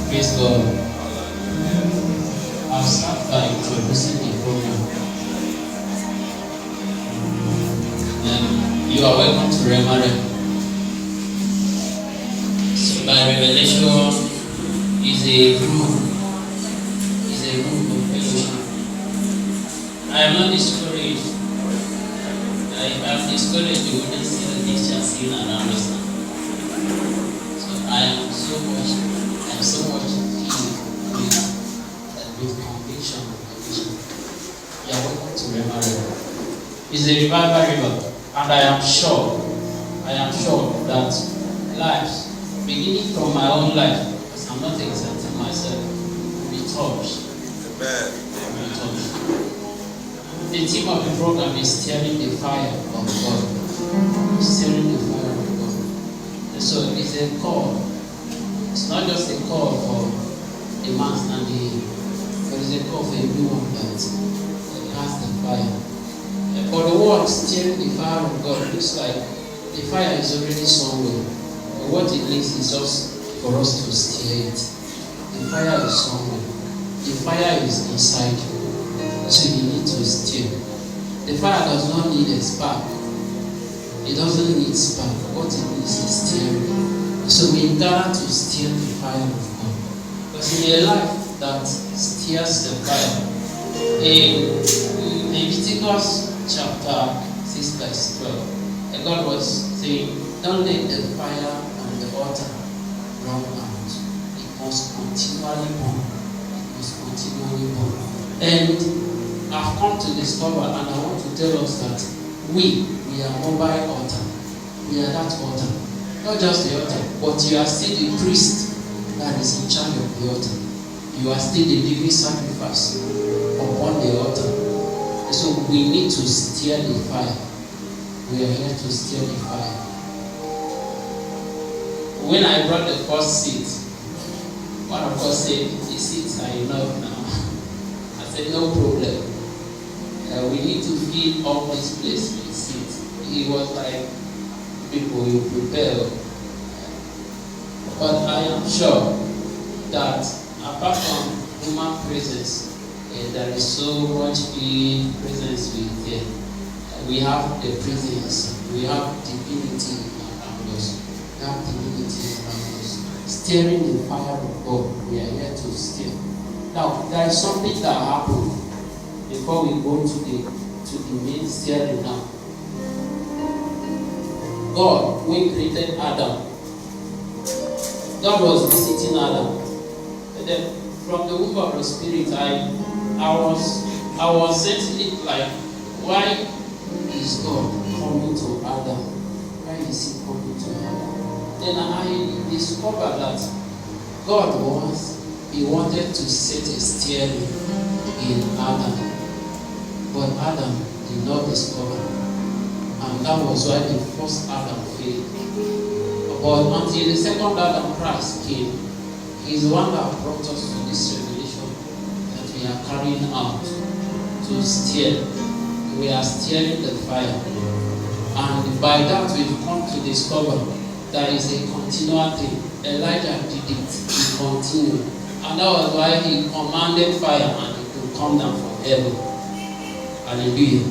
Praise God. I'll start by introducing the program. You are welcome to Rhema. So by revelation is a room of fellowship. I am not discouraged. If I am discouraged, you wouldn't see the picture seen around us now. So I am so much with conviction. You are welcome to Rhema. It's a revival river, and I am sure that lives, beginning from my own life, because I'm not exempting myself, will be touched. Amen. The theme of the program is stirring the fire of God. Stirring the fire of God. And so it's a call. It's not just a call for the man standing, but it's a call for everyone that has the fire. And for the word stirring the fire of God, it looks like the fire is already somewhere. But what it needs is just for us to stir it. The fire is somewhere. The fire is inside you. So you need to stir. The fire does not need a spark. It doesn't need spark. What it needs is stirring. So we gather to stir the fire of God. Because in a life that stirs the fire, in Leviticus chapter 6 verse 12, God was saying, don't let the fire on the altar run out. It must continually burn. And I've come to discover, and I want to tell us that we are mobile altar. We are that altar. Not just the altar, but you are still the priest that is in charge of the altar. You are still the living sacrifice upon the altar. And so we need to stir the fire. We are here to stir the fire. When I brought the first seat, one of us said, the seats are enough now. I said, no problem. We need to fill up this place with seats. He was like, people, you prepare. But I am sure that apart from human presence, there is so much presence with there. We have the presence, we have divinity around us. Stirring the fire of God, we are here to stir. Now, there is something that happened before we go to the main stirring now. God, when created Adam, God was visiting Adam. And then from the womb of the Spirit, I was sensing it like, why is God coming to Adam? Why is he coming to Adam? Then I discovered that God he wanted to set a steering in Adam. But Adam did not discover. And that was why the first Adam failed. But until the second Adam, Christ, came, he is the one that brought us to this revelation that we are carrying out to steer. We are steering the fire. And by that we've come to discover that is a continual thing. Elijah did it. He continued. And that was why he commanded fire and it could come down from heaven. Hallelujah.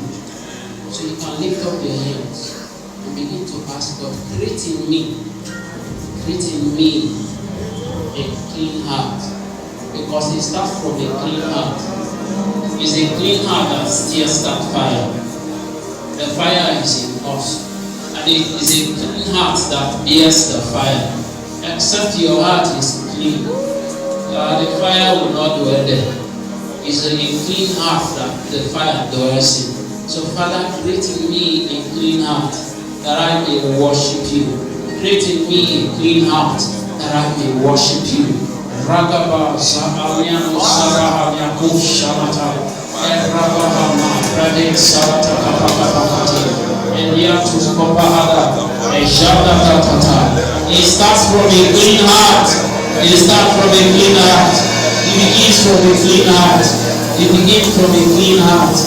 So you can lift up your hands and begin to ask God, create in me a clean heart. Because it starts from a clean heart. It's a clean heart that stirs that fire. The fire is in us. And it is a clean heart that bears the fire. Except your heart is clean, the fire will not dwell there. It's a clean heart that the fire dwells in. So Father, create in me a clean heart that I may worship you. Create in me a clean heart that I may worship you. Ragaba Sahaliano Sarah Yakushamata Rabahama Rade Sarata Kapapapati and Yatus Kopahada and Shabdatata. It starts from a clean heart. It starts from a clean heart. It begins from a clean heart. It begins from a clean heart.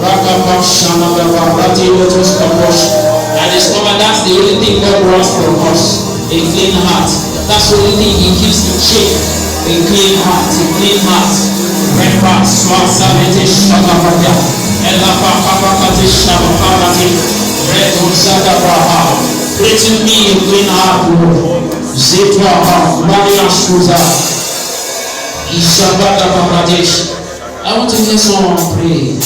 Rakapa Shamagaba Rati Lotus Kaposh. I discovered that's the only thing God wants from us. A clean heart. That's the only thing He keeps in shape. A clean heart, a clean heart. Repa swasabete shagabaya. Elapa kapakate shabakabate. Reto zagabaha. Create in me a clean heart, Lord. Zetwa Maria Suza. Ishabaka Bangladesh. I want to hear someone pray.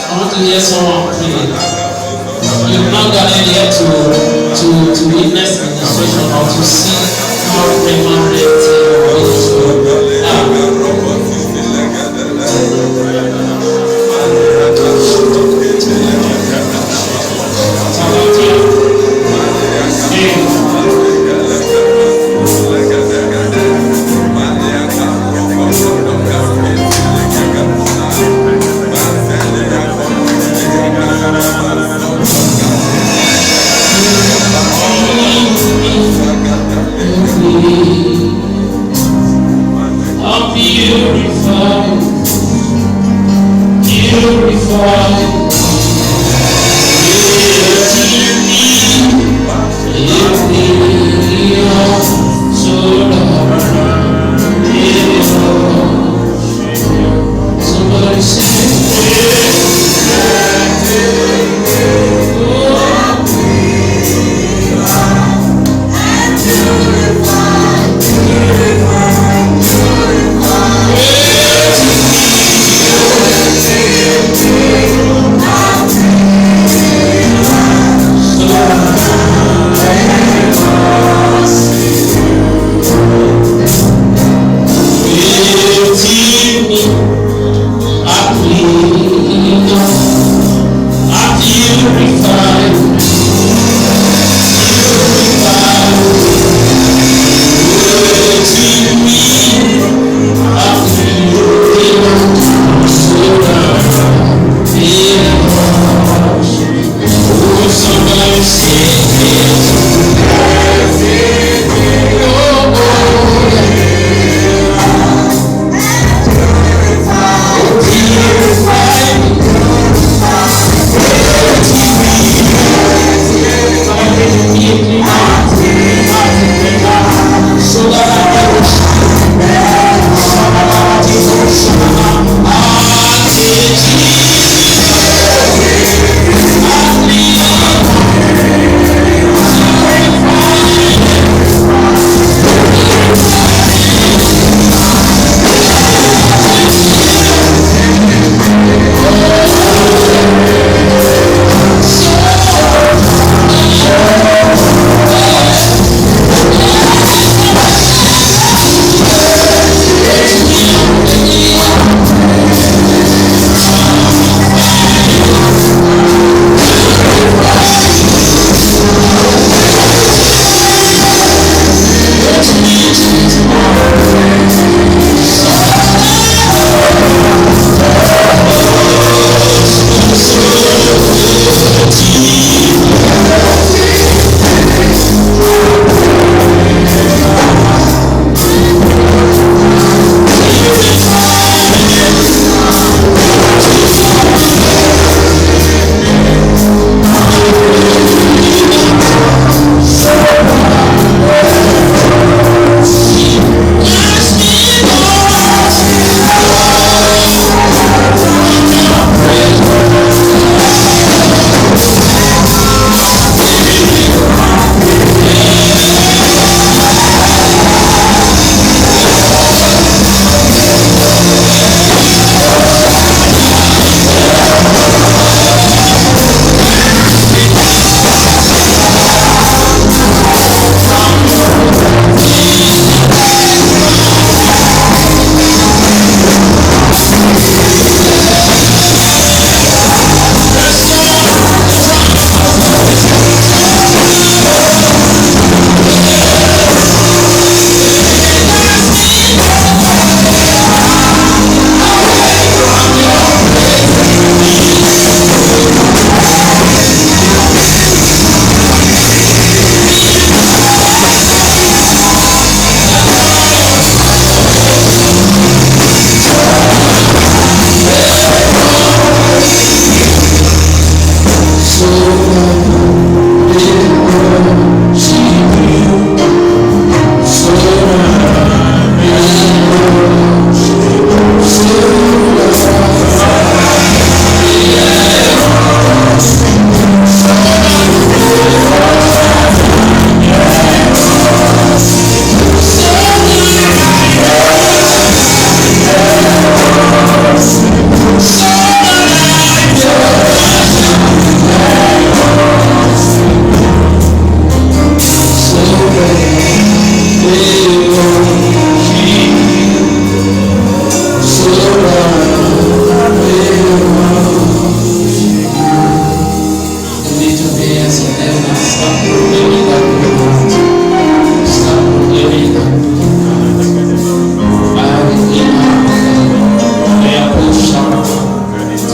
I want to hear someone pray. You've not gotten here to witness the demonstration or to see how Rhema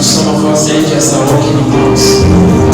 Some of us angels are walking in house.